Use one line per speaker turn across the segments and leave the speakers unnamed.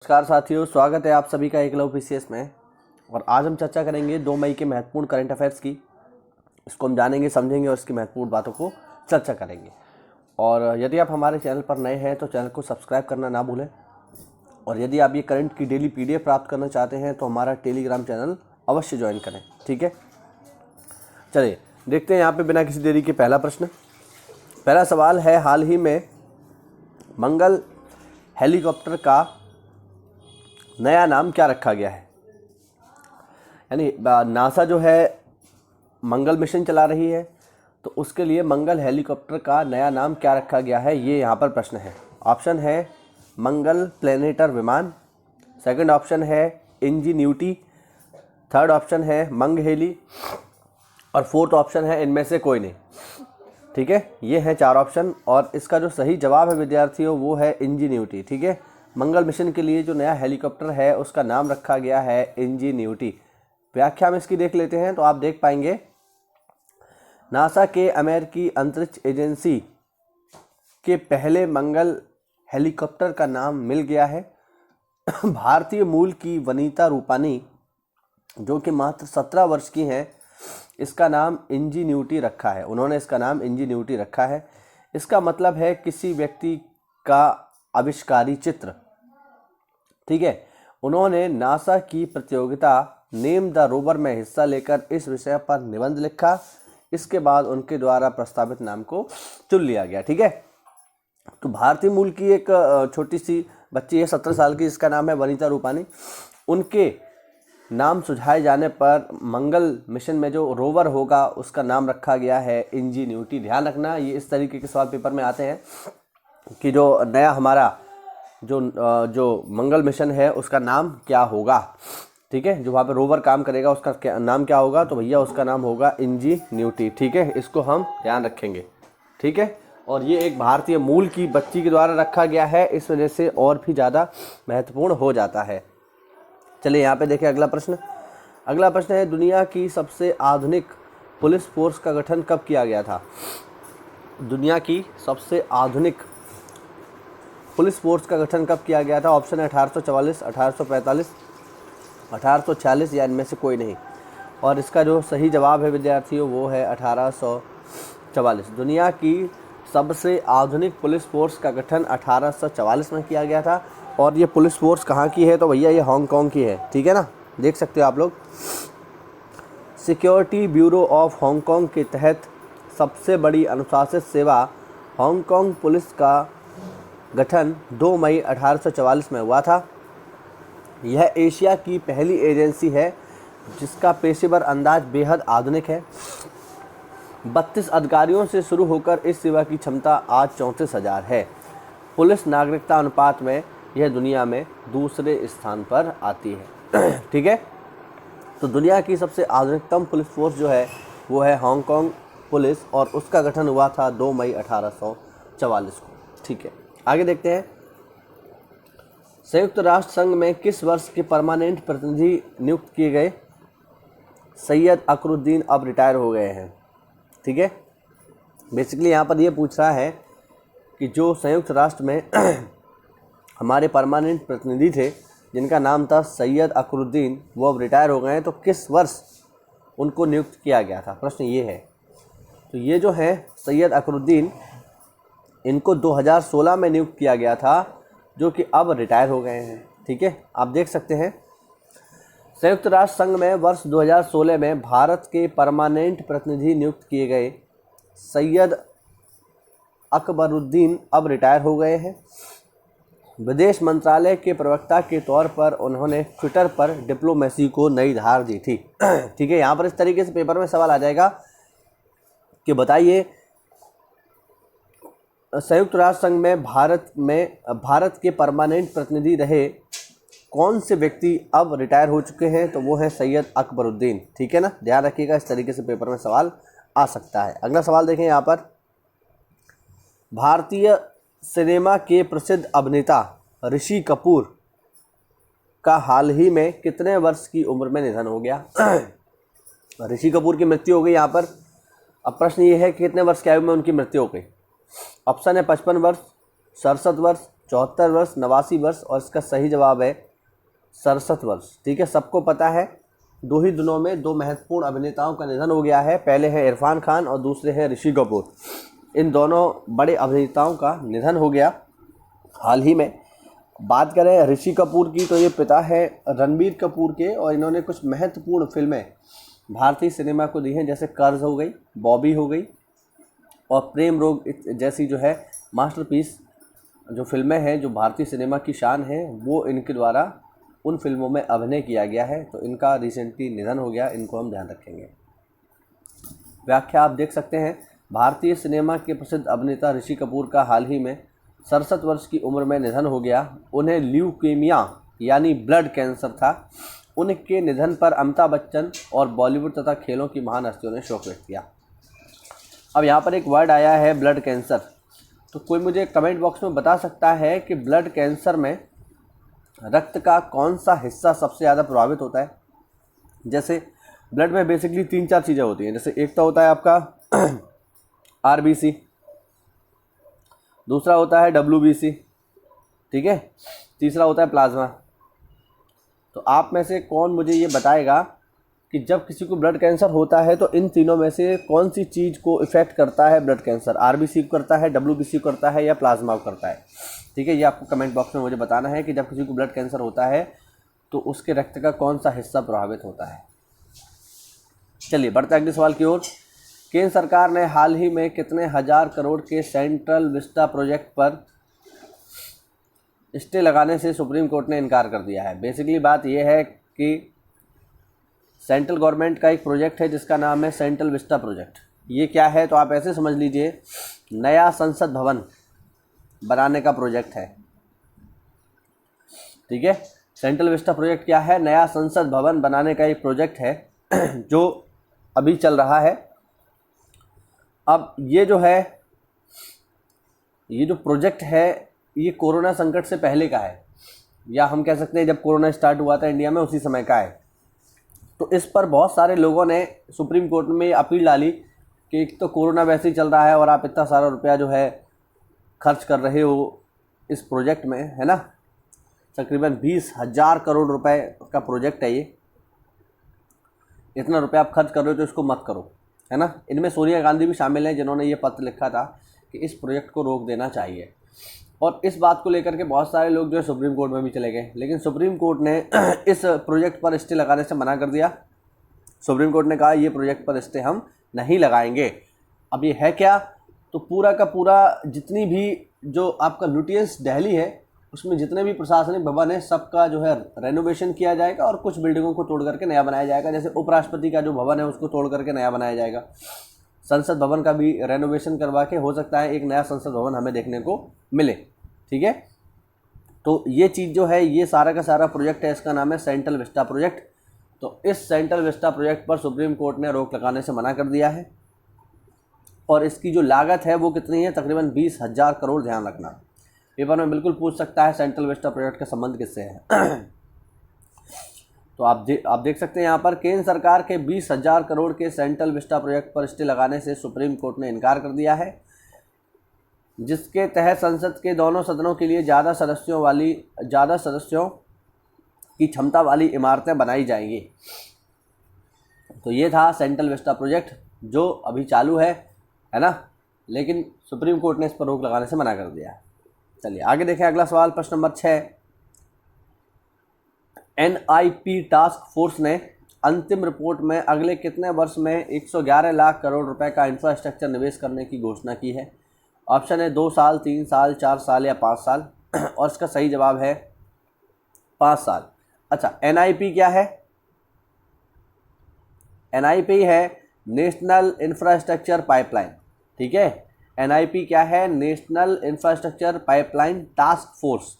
नमस्कार साथियों, स्वागत है आप सभी का एकलव्य पीसीएस में। और आज हम चर्चा करेंगे 2 मई के महत्वपूर्ण करंट अफेयर्स की। इसको हम जानेंगे, समझेंगे और इसकी महत्वपूर्ण बातों को चर्चा करेंगे। और यदि आप हमारे चैनल पर नए हैं तो चैनल को सब्सक्राइब करना ना भूलें। और यदि आप ये करंट की डेली पीडीएफ प्राप्त करना चाहते हैं तो हमारा टेलीग्राम चैनल अवश्य ज्वाइन करें, ठीक है। चलिए देखते हैं यहाँ पे बिना किसी देरी के पहला प्रश्न। पहला सवाल है, हाल ही में मंगल हेलीकॉप्टर का नया नाम क्या रखा गया है। यानी नासा जो है मंगल मिशन चला रही है, तो उसके लिए मंगल हेलीकॉप्टर का नया नाम क्या रखा गया है, ये यहाँ पर प्रश्न है। ऑप्शन है मंगल प्लेनेटर विमान, सेकंड ऑप्शन है इंजीन्यूटी, थर्ड ऑप्शन है मंग हेली और फोर्थ ऑप्शन है इनमें से कोई नहीं। ठीक है, ये है 4 ऑप्शन और इसका जो सही जवाब है विद्यार्थियों वो है इंजीन्यूटी। ठीक है, मंगल मिशन के लिए जो नया हेलीकॉप्टर है उसका नाम रखा गया है इंजीन्यूटी। व्याख्या में इसकी देख लेते हैं तो आप देख पाएंगे, नासा के अमेरिकी अंतरिक्ष एजेंसी के पहले मंगल हेलीकॉप्टर का नाम मिल गया है। भारतीय मूल की वनीता रूपानी जो कि मात्र 17 वर्ष की हैं, इसका नाम इंजीन्यूटी रखा है। उन्होंने इसका नाम इंजीन्यूटी रखा है। इसका मतलब है किसी व्यक्ति का आविष्कारी चित्र। ठीक है, उन्होंने नासा की प्रतियोगिता नेम द रोवर में हिस्सा लेकर इस विषय पर निबंध लिखा। इसके बाद उनके द्वारा प्रस्तावित नाम को चुन लिया गया। ठीक है, तो भारतीय मूल की एक छोटी सी बच्ची है, 17 साल की, इसका नाम है वनीता रूपानी। उनके नाम सुझाए जाने पर मंगल मिशन में जो रोवर होगा उसका नाम रखा गया है इंजीन्यूटी। ध्यान रखना, ये इस तरीके के सवाल पेपर में आते हैं कि जो नया हमारा जो मंगल मिशन है उसका नाम क्या होगा। ठीक है, जो वहाँ पे रोवर काम करेगा उसका नाम क्या होगा, तो भैया उसका नाम होगा इंजीन्यूटी। ठीक है, इसको हम ध्यान रखेंगे। ठीक है, और ये एक भारतीय मूल की बच्ची के द्वारा रखा गया है, इस वजह से और भी ज़्यादा महत्वपूर्ण हो जाता है। चलिए यहाँ पे देखिए अगला प्रश्न। अगला प्रश्न है, दुनिया की सबसे आधुनिक पुलिस फोर्स का गठन कब किया गया था। दुनिया की सबसे आधुनिक पुलिस फोर्स का गठन कब किया गया था। ऑप्शन है 1844, 1845, 1846 या इनमें से कोई नहीं। और इसका जो सही जवाब है विद्यार्थियों वो है 1844। दुनिया की सबसे आधुनिक पुलिस फोर्स का गठन 1844 में किया गया था। और ये पुलिस फोर्स कहाँ की है, तो भैया ये हांगकांग की है। ठीक है ना, देख सकते हो आप लोग। सिक्योरिटी ब्यूरो ऑफ हांगकांग के तहत सबसे बड़ी अनुशासित सेवा हांगकांग पुलिस का गठन 2 मई 1844 में हुआ था। यह एशिया की पहली एजेंसी है जिसका पेशेवर अंदाज बेहद आधुनिक है। 32 अधिकारियों से शुरू होकर इस सेवा की क्षमता आज 34,000 है। पुलिस नागरिकता अनुपात में यह दुनिया में दूसरे स्थान पर आती है। ठीक है, तो दुनिया की सबसे आधुनिकतम पुलिस फोर्स जो है वो है हांगकांग पुलिस और उसका गठन हुआ था 2 मई 1844 को। ठीक है, आगे देखते हैं। संयुक्त राष्ट्र संघ में किस वर्ष के परमानेंट प्रतिनिधि नियुक्त किए गए। सैयद अकरुद्दीन अब रिटायर हो गए हैं। ठीक है, बेसिकली यहाँ पर ये पूछ रहा है कि जो संयुक्त राष्ट्र में हमारे परमानेंट प्रतिनिधि थे जिनका नाम था सैयद अकरुद्दीन, वो अब रिटायर हो गए हैं, तो किस वर्ष उनको नियुक्त किया गया था, प्रश्न ये है। तो ये जो है सैयद अकरुद्दीन, इनको 2016 में नियुक्त किया गया था, जो कि अब रिटायर हो गए हैं। ठीक है, आप देख सकते हैं संयुक्त राष्ट्र संघ में वर्ष 2016 में भारत के परमानेंट प्रतिनिधि नियुक्त किए गए सैयद अकबरुद्दीन अब रिटायर हो गए हैं। विदेश मंत्रालय के प्रवक्ता के तौर पर उन्होंने ट्विटर पर डिप्लोमेसी को नई धार दी थी। ठीक है, यहाँ पर इस तरीके से पेपर में सवाल आ जाएगा कि बताइए संयुक्त राष्ट्र संघ में भारत के परमानेंट प्रतिनिधि रहे कौन से व्यक्ति अब रिटायर हो चुके हैं, तो वो है सैयद अकबरुद्दीन। ठीक है ना, ध्यान रखिएगा, इस तरीके से पेपर में सवाल आ सकता है। अगला सवाल देखें यहाँ पर। भारतीय सिनेमा के प्रसिद्ध अभिनेता ऋषि कपूर का हाल ही में कितने वर्ष की उम्र में निधन हो गया। ऋषि कपूर की मृत्यु हो गई यहाँ पर। अब प्रश्न ये है कि कितने वर्ष की आयु में उनकी मृत्यु हो गई। ऑप्शन है 55 वर्ष, 67 वर्ष, 74 वर्ष, 89 वर्ष और इसका सही जवाब है 67 वर्ष। ठीक है, सबको पता है दो ही दिनों में दो महत्वपूर्ण अभिनेताओं का निधन हो गया है। पहले है इरफान खान और दूसरे हैं ऋषि कपूर। इन दोनों बड़े अभिनेताओं का निधन हो गया हाल ही में। बात करें ऋषि कपूर की तो ये पिता है रणबीर कपूर के और इन्होंने कुछ महत्वपूर्ण फिल्में भारतीय सिनेमा को दी हैं, जैसे कर्ज हो गई, बॉबी हो गई और प्रेम रोग जैसी जो है मास्टरपीस जो फिल्में हैं जो भारतीय सिनेमा की शान है, वो इनके द्वारा उन फिल्मों में अभिनय किया गया है। तो इनका रिसेंटली निधन हो गया, इनको हम ध्यान रखेंगे। व्याख्या आप देख सकते हैं, भारतीय सिनेमा के प्रसिद्ध अभिनेता ऋषि कपूर का हाल ही में 67 वर्ष की उम्र में निधन हो गया। उन्हें ल्यूकेमिया यानी ब्लड कैंसर था। उनके निधन पर अमिताभ बच्चन और बॉलीवुड तथा खेलों की महान हस्तियों ने शोक व्यक्त किया। अब यहाँ पर एक वर्ड आया है ब्लड कैंसर, तो कोई मुझे कमेंट बॉक्स में बता सकता है कि ब्लड कैंसर में रक्त का कौन सा हिस्सा सबसे ज़्यादा प्रभावित होता है। जैसे ब्लड में बेसिकली 3-4 चीज़ें होती हैं, जैसे एक तो होता है आपका आरबीसी, दूसरा होता है डब्ल्यूबीसी, ठीक है, तीसरा होता है प्लाज्मा। तो आप में से कौन मुझे ये बताएगा कि जब किसी को ब्लड कैंसर होता है तो इन तीनों में से कौन सी चीज़ को इफ़ेक्ट करता है ब्लड कैंसर? आरबीसी को करता है, डब्ल्यूबीसी को करता है या प्लाज्मा को करता है? ठीक है, ये आपको कमेंट बॉक्स में मुझे बताना है कि जब किसी को ब्लड कैंसर होता है तो उसके रक्त का कौन सा हिस्सा प्रभावित होता है। चलिए बढ़ते अगले सवाल की ओर। केंद्र सरकार ने हाल ही में कितने हजार करोड़ के सेंट्रल विस्टा प्रोजेक्ट पर स्टे लगाने से सुप्रीम कोर्ट ने इनकार कर दिया है? बेसिकली बात यह है कि सेंट्रल गवर्नमेंट का एक प्रोजेक्ट है जिसका नाम है सेंट्रल विस्टा प्रोजेक्ट। ये क्या है तो आप ऐसे समझ लीजिए, नया संसद भवन बनाने का प्रोजेक्ट है। ठीक है, सेंट्रल विस्टा प्रोजेक्ट क्या है? नया संसद भवन बनाने का एक प्रोजेक्ट है जो अभी चल रहा है। अब ये जो है, ये जो प्रोजेक्ट है ये कोरोना संकट से पहले का है, या हम कह सकते हैं जब कोरोना स्टार्ट हुआ था इंडिया में उसी समय का है। तो इस पर बहुत सारे लोगों ने सुप्रीम कोर्ट में अपील डाली कि एक तो कोरोना वैसे ही चल रहा है और आप इतना सारा रुपया जो है खर्च कर रहे हो इस प्रोजेक्ट में, है ना। तकरीबन 20,000 करोड़ रुपए का प्रोजेक्ट है ये। इतना रुपया आप खर्च कर रहे हो तो इसको मत करो, है ना। इनमें सोनिया गांधी भी शामिल हैं जिन्होंने ये पत्र लिखा था कि इस प्रोजेक्ट को रोक देना चाहिए। और इस बात को लेकर के बहुत सारे लोग जो है सुप्रीम कोर्ट में भी चले गए, लेकिन सुप्रीम कोर्ट ने इस प्रोजेक्ट पर स्टे लगाने से मना कर दिया। सुप्रीम कोर्ट ने कहा ये प्रोजेक्ट पर स्टे हम नहीं लगाएंगे। अब ये है क्या, तो पूरा का पूरा जितनी भी जो आपका लुटियंस दिल्ली है उसमें जितने भी प्रशासनिक भवन है सबका जो है रेनोवेशन किया जाएगा और कुछ बिल्डिंगों को तोड़ करके नया बनाया जाएगा। जैसे उपराष्ट्रपति का जो भवन है उसको तोड़ करके नया बनाया जाएगा। संसद भवन का भी रेनोवेशन करवा के हो सकता है एक नया संसद भवन हमें देखने को मिले। ठीक है, तो ये चीज़ जो है ये सारा का सारा प्रोजेक्ट है, इसका नाम है सेंट्रल विस्टा प्रोजेक्ट। तो इस सेंट्रल विस्टा प्रोजेक्ट पर सुप्रीम कोर्ट ने रोक लगाने से मना कर दिया है और इसकी जो लागत है वो कितनी है? तकरीबन 20,000 करोड़। ध्यान रखना, पेपर में बिल्कुल पूछ सकता है सेंट्रल विस्टा प्रोजेक्ट का संबंध किससे है। तो आप देख सकते हैं यहाँ पर केंद्र सरकार के 20,000 करोड़ के सेंट्रल विस्टा प्रोजेक्ट पर स्टे लगाने से सुप्रीम कोर्ट ने इनकार कर दिया है, जिसके तहत संसद के दोनों सदनों के लिए ज़्यादा सदस्यों की क्षमता वाली इमारतें बनाई जाएंगी। तो ये था सेंट्रल विस्टा प्रोजेक्ट जो अभी चालू है ना, लेकिन सुप्रीम कोर्ट ने इस पर रोक लगाने से मना कर दिया। चलिए आगे देखें अगला सवाल, प्रश्न नंबर 6। NIP टास्क फोर्स ने अंतिम रिपोर्ट में अगले कितने वर्ष में 111 लाख करोड़ रुपए का इंफ्रास्ट्रक्चर निवेश करने की घोषणा की है? ऑप्शन है 2 साल, 3 साल, 4 साल या 5 साल। और इसका सही जवाब है 5 साल। अच्छा, NIP क्या है? NIP है नेशनल इंफ्रास्ट्रक्चर पाइपलाइन। ठीक है, NIP क्या है? National infrastructure pipeline task force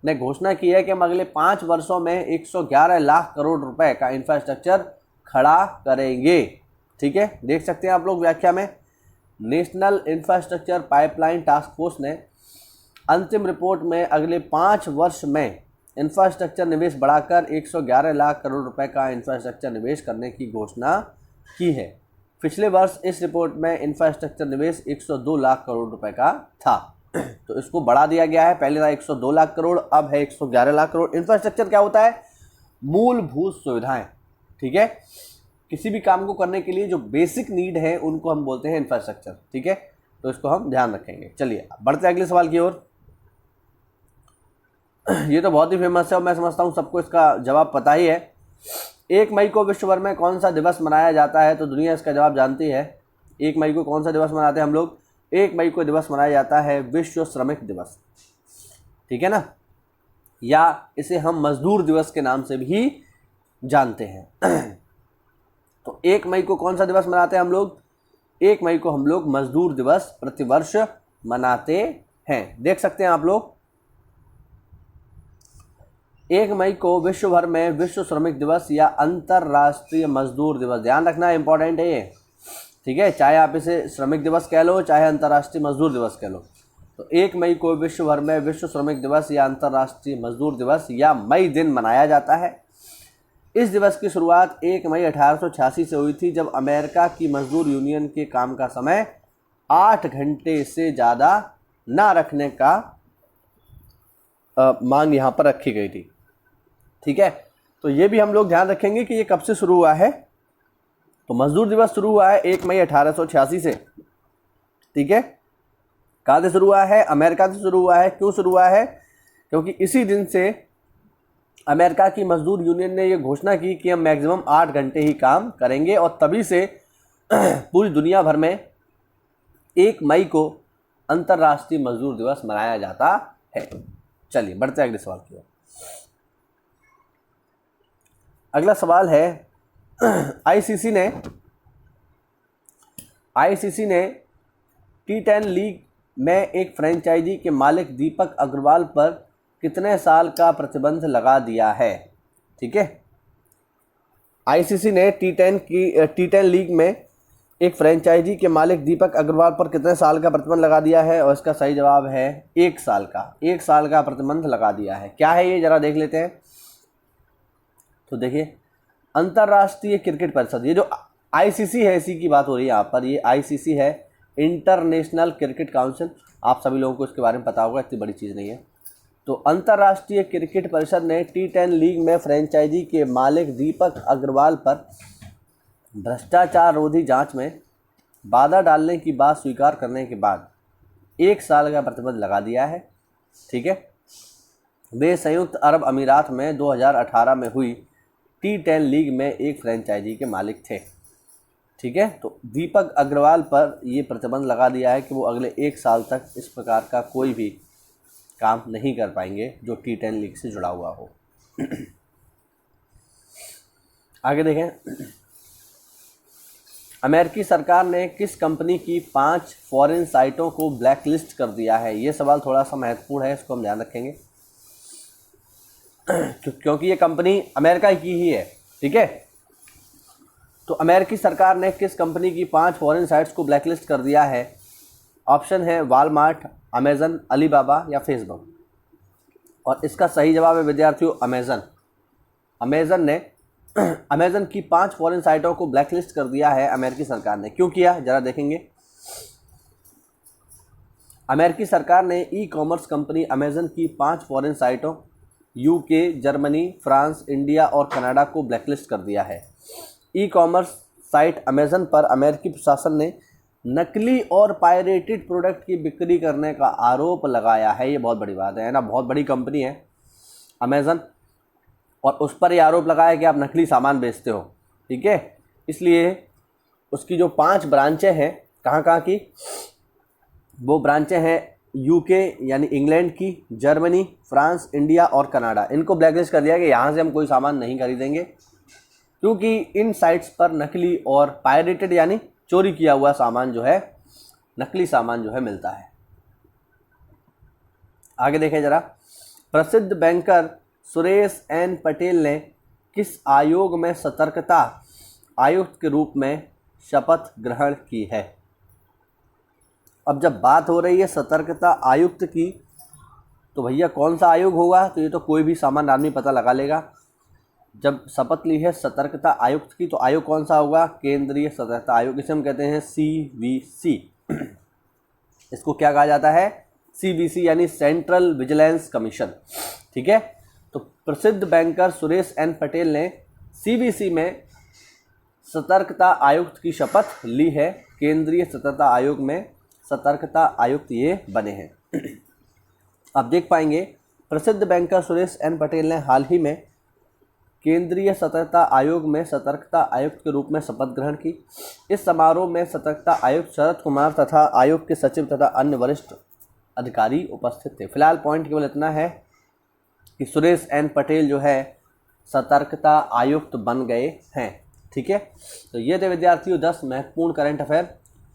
ने घोषणा की है कि हम अगले 5 वर्षों में 111 लाख करोड़ रुपए का इंफ्रास्ट्रक्चर खड़ा करेंगे। ठीक है, देख सकते हैं आप लोग व्याख्या में, national infrastructure pipeline task force ने अंतिम रिपोर्ट में अगले 5 वर्ष में इंफ्रास्ट्रक्चर निवेश बढ़ाकर 111 लाख करोड़ रुपए का इंफ्रास्ट्रक्चर निवेश करने की घोषणा की है। पिछले वर्ष इस रिपोर्ट में इंफ्रास्ट्रक्चर निवेश 102 लाख करोड़ रुपए का था। तो इसको बढ़ा दिया गया है। पहले था 102 लाख करोड़, अब है 111 लाख करोड़। इंफ्रास्ट्रक्चर क्या होता है? मूलभूत सुविधाएं, ठीक है। किसी भी काम को करने के लिए जो बेसिक नीड है उनको हम बोलते हैं इंफ्रास्ट्रक्चर, ठीक है। तो इसको हम ध्यान रखेंगे। चलिए बढ़ते अगले सवाल की ओर। ये तो बहुत ही फेमस है और मैं समझता हूँ सबको इसका जवाब पता ही है। 1 मई को विश्व भर में कौन सा दिवस मनाया जाता है? तो दुनिया इसका जवाब जानती है। 1 मई को कौन सा दिवस मनाते हैं हम लोग? 1 मई को दिवस मनाया जाता है विश्व श्रमिक दिवस, ठीक है ना, या इसे हम मजदूर दिवस के नाम से भी जानते हैं। तो 1 मई को कौन सा दिवस मनाते हैं हम लोग? 1 मई को हम लोग मजदूर दिवस प्रतिवर्ष मनाते हैं। देख सकते हैं आप लोग, 1 मई को विश्व भर में विश्व श्रमिक दिवस या अंतर्राष्ट्रीय मजदूर दिवस, ध्यान रखना इंपॉर्टेंट है ये, ठीक है। चाहे आप इसे श्रमिक दिवस कह लो, चाहे अंतर्राष्ट्रीय मजदूर दिवस कह लो। तो 1 मई को विश्व भर में विश्व श्रमिक दिवस या अंतर्राष्ट्रीय मजदूर दिवस या मई दिन मनाया जाता है। इस दिवस की शुरुआत 1 मई 1886 से हुई थी, जब अमेरिका की मजदूर यूनियन के काम का समय 8 घंटे से ज़्यादा ना रखने का मांग यहाँ पर रखी गई थी, ठीक है। तो ये भी हम लोग ध्यान रखेंगे कि ये कब से शुरू हुआ है। तो मजदूर दिवस शुरू हुआ है 1 मई 1886 से, ठीक है। कहाँ से शुरू हुआ है? अमेरिका से शुरू हुआ है। क्यों शुरू हुआ है? क्योंकि इसी दिन से अमेरिका की मजदूर यूनियन ने ये घोषणा की कि हम मैक्सिमम 8 घंटे ही काम करेंगे, और तभी से पूरी दुनिया भर में 1 मई को अंतर्राष्ट्रीय मजदूर दिवस मनाया जाता है। चलिए बढ़ते अगले सवाल की ओर। अगला सवाल है, आईसीसी ने T10 लीग में एक फ्रेंचाइजी के मालिक दीपक अग्रवाल पर कितने साल का प्रतिबंध लगा दिया है? ठीक है, आईसीसी ने T10 लीग में एक फ्रेंचाइजी के मालिक दीपक अग्रवाल पर कितने साल का प्रतिबंध लगा दिया है? और इसका सही जवाब है 1 साल का। 1 साल का प्रतिबंध लगा दिया है। क्या है ये, जरा देख लेते हैं। तो देखिए, अंतर्राष्ट्रीय क्रिकेट परिषद, ये जो आईसीसी है इसी की बात हो रही है यहाँ पर। ये आईसीसी है, इंटरनेशनल क्रिकेट काउंसिल। आप सभी लोगों को इसके बारे में पता होगा, इतनी बड़ी चीज़ नहीं है। तो अंतर्राष्ट्रीय क्रिकेट परिषद ने T10 लीग में फ्रेंचाइजी के मालिक दीपक अग्रवाल पर भ्रष्टाचार रोधी जांच में बाधा डालने की बात स्वीकार करने के बाद 1 साल का प्रतिबंध लगा दिया है। ठीक है, वे संयुक्त अरब अमीरात में 2018 में हुई T10 लीग में एक फ्रेंचाइजी के मालिक थे। ठीक है, तो दीपक अग्रवाल पर ये प्रतिबंध लगा दिया है कि वो अगले 1 साल तक इस प्रकार का कोई भी काम नहीं कर पाएंगे जो T10 लीग से जुड़ा हुआ हो। आगे देखें, अमेरिकी सरकार ने किस कंपनी की 5 फॉरेन साइटों को ब्लैकलिस्ट कर दिया है? ये सवाल थोड़ा सा महत्वपूर्ण है, इसको हम ध्यान रखेंगे क्योंकि ये कंपनी अमेरिका की ही है। ठीक है, तो अमेरिकी सरकार ने किस कंपनी की 5 फॉरेन साइट्स को ब्लैकलिस्ट कर दिया है? ऑप्शन है वॉलमार्ट, अमेज़न, अलीबाबा या फेसबुक। और इसका सही जवाब है विद्यार्थियों अमेज़न। अमेज़न की 5 फॉरेन साइटों को ब्लैकलिस्ट कर दिया है अमेरिकी सरकार ने। क्यों किया, जरा देखेंगे। अमेरिकी सरकार ने ई कॉमर्स कंपनी अमेज़न की 5 फॉरेन साइटों यूके, जर्मनी, फ्रांस, इंडिया और कनाडा को ब्लैकलिस्ट कर दिया है। ई कॉमर्स साइट अमेज़न पर अमेरिकी प्रशासन ने नकली और पायरेटेड प्रोडक्ट की बिक्री करने का आरोप लगाया है। ये बहुत बड़ी बात है ना, बहुत बड़ी कंपनी है अमेज़न, और उस पर ये आरोप लगाया कि आप नकली सामान बेचते हो। ठीक है, इसलिए उसकी जो 5 ब्रांचें हैं, कहाँ की, वो ब्रांचें हैं यूके यानी इंग्लैंड की, जर्मनी, फ्रांस, इंडिया और कनाडा। इनको ब्लैकलिस्ट कर दिया कि यहाँ से हम कोई सामान नहीं खरीदेंगे, क्योंकि इन साइट्स पर नकली और पायरेटेड यानी चोरी किया हुआ सामान जो है, नकली सामान जो है मिलता है। आगे देखें जरा, प्रसिद्ध बैंकर सुरेश एन पटेल ने किस आयोग में सतर्कता आयुक्त के रूप में शपथ ग्रहण की है? अब जब बात हो रही है सतर्कता आयुक्त की, तो भैया कौन सा आयोग होगा? तो ये तो कोई भी सामान्य आदमी पता लगा लेगा। जब शपथ ली है सतर्कता आयुक्त की, तो आयोग कौन सा होगा? केंद्रीय सतर्कता आयोग। इसे हम कहते हैं CVC। इसको क्या कहा जाता है? CVC यानी सेंट्रल विजिलेंस कमीशन। ठीक है, तो प्रसिद्ध बैंकर सुरेश एन पटेल ने CVC में सतर्कता आयुक्त की शपथ ली है। केंद्रीय सतर्कता आयोग में सतर्कता आयुक्त ये बने हैं। आप देख पाएंगे प्रसिद्ध बैंकर सुरेश एन पटेल ने हाल ही में केंद्रीय सतर्कता आयोग में सतर्कता आयुक्त के रूप में शपथ ग्रहण की। इस समारोह में सतर्कता आयुक्त शरद कुमार तथा आयोग के सचिव तथा अन्य वरिष्ठ अधिकारी उपस्थित थे। फिलहाल पॉइंट केवल इतना है कि सुरेश एन पटेल जो है सतर्कता आयुक्त बन गए हैं। ठीक है, तो ये थे विद्यार्थियों 10 महत्वपूर्ण करंट अफेयर।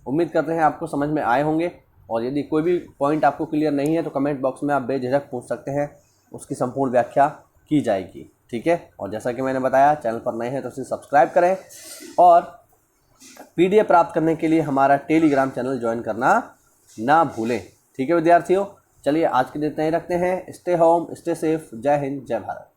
उम्मीद करते हैं आपको समझ में आए होंगे, और यदि कोई भी पॉइंट आपको क्लियर नहीं है तो कमेंट बॉक्स में आप बेझिझक पूछ सकते हैं, उसकी संपूर्ण व्याख्या की जाएगी। ठीक है, और जैसा कि मैंने बताया, चैनल पर नए हैं तो उसे सब्सक्राइब करें, और PDF प्राप्त करने के लिए हमारा टेलीग्राम चैनल ज्वाइन करना ना भूलें। ठीक है विद्यार्थियों, चलिए आज के लिए इतना ही रखते हैं। Stay home, stay safe. जय हिंद, जय भारत।